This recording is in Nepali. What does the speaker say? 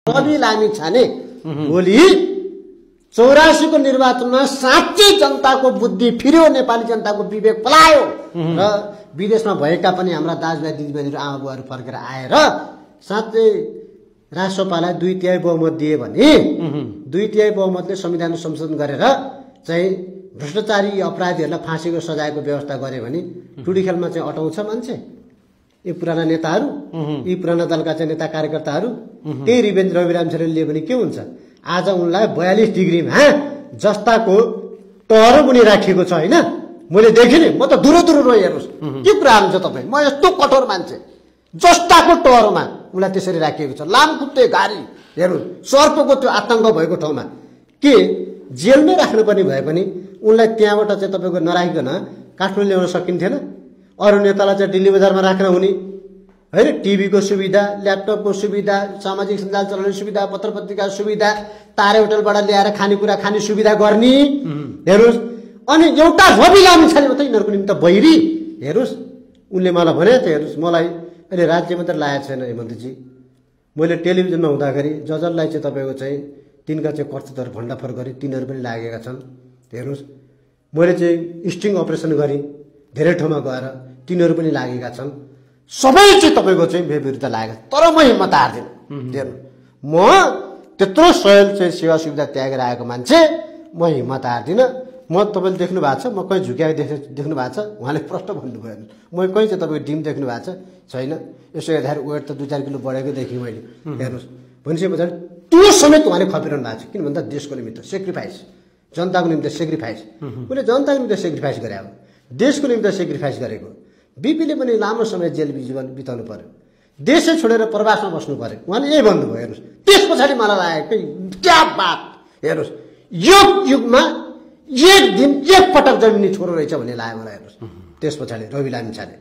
रवि लामिछाने भोलि 84 को निर्वाचनमा साँच्चै जनताको बुद्धि फिर्यो, नेपाली जनताको विवेक पलायो र विदेशमा भएका पनि हाम्रा दाजुभाइ दिदीबहिनीहरू आमा बुवाहरू फर्केर आएर साँच्चै राष्ट्रसभालाई 2/3 बहुमत दिए भने 2/3 बहुमतले संविधान संशोधन गरेर चाहिँ भ्रष्टाचारी अपराधीहरूलाई फाँसीको सजायको व्यवस्था गरे भने टुडी खेलमा चाहिँ अटाउँछ मान्छे? यी पुराना नेताहरू, यी पुराना दलका चाहिँ नेता कार्यकर्ताहरू त्यही रिभेन्ज रवि लामिछानेले लिए भने के हुन्छ? आज उनलाई 42 डिग्रीमा जस्ताको टहरो मुनि राखिएको छ हैन? मैले देखेँ नि, म त दुरो रोएँ। हेर्नुहोस् के कुरा हुन्छ तपाईँ, म यस्तो कठोर मान्छे जस्ताको टहरोमा उनलाई त्यसरी राखिएको छ, लामखुट्टे घारी। हेर्नुहोस् सर्पको त्यो आतंक भएको ठाउँमा के जेलमै राख्नुपर्ने भए पनि उनलाई त्यहाँबाट चाहिँ तपाईँको नराखिकन काठमाडौँ ल्याउन सकिन्थेन? अरू नेतालाई चाहिँ दिल्ली बजारमा राख्न हुने होइन? टिभीको सुविधा, ल्यापटपको सुविधा, सामाजिक सञ्जाल चलाउने सुविधा, पत्र पत्रिका सुविधा, तारे होटलबाट ल्याएर खानेकुरा खाने सुविधा गर्ने। हेर्नुहोस् अनि एउटा रवि लामिछाने मात्रै यिनीहरूको निम्ति बहिरी। हेर्नुहोस् उनले मलाई भने त हेर्नुहोस् मलाई अहिले राज्य मात्रै लागेको छैन हेमन्तजी, मैले टेलिभिजनमा हुँदाखेरि जजलाई चाहिँ तपाईँको चाहिँ तिनका चाहिँ कर्तव्यहरू भण्डाफोर गरेँ, तिनीहरू पनि लागेका छन्। हेर्नुहोस् मैले चाहिँ स्टिङ अपरेसन गरेँ धेरै ठाउँमा गएर, तिनीहरू पनि लागेका छन्। सबै चाहिँ तपाईँको चाहिँ विरुद्ध लागेका, तर म हिम्मत हार्दिनँ। हेर्नु म त्यत्रो सहयोग चाहिँ सेवा सुविधा त्यागेर आएको मान्छे, म हिम्मत हार्दिनँ। म तपाईँले देख्नु भएको छ म कहीँ झुक्याएको देख्नु भएको छ? उहाँले प्रष्ट भन्नुभयो। म कहीँ चाहिँ तपाईँको डिम देख्नु भएको छैन? यसो हेर्दाखेरि वेट त 2-4 किलो बढेको देखेँ मैले। हेर्नुहोस् भनिसके पछाडि त्यो समेत उहाँले खपिरहनु भएको छ। किन भन्दा देशको निमित्त सेक्रिफाइस, जनताको निमित्त सेक्रिफाइस। उनले जनताको निमित्त सेक्रिफाइस गरे, अब देशको निमित्त सेक्रिफाइस गरेको। बिपीले पनि लामो समय जेल जीवन बिताउनु पर्यो, देशै छोडेर प्रवासमा बस्नु पर्यो, उहाँले यही भन्नुभयो। हेर्नुहोस् त्यस पछाडि मलाई लागेको क्या बात। हेर्नुहोस् यो युगमा एक दिन एक पटक जन्मिने छोरो रहेछ भन्ने लाग्यो मलाई। हेर्नुहोस् त्यस पछाडि रवि लामिछाने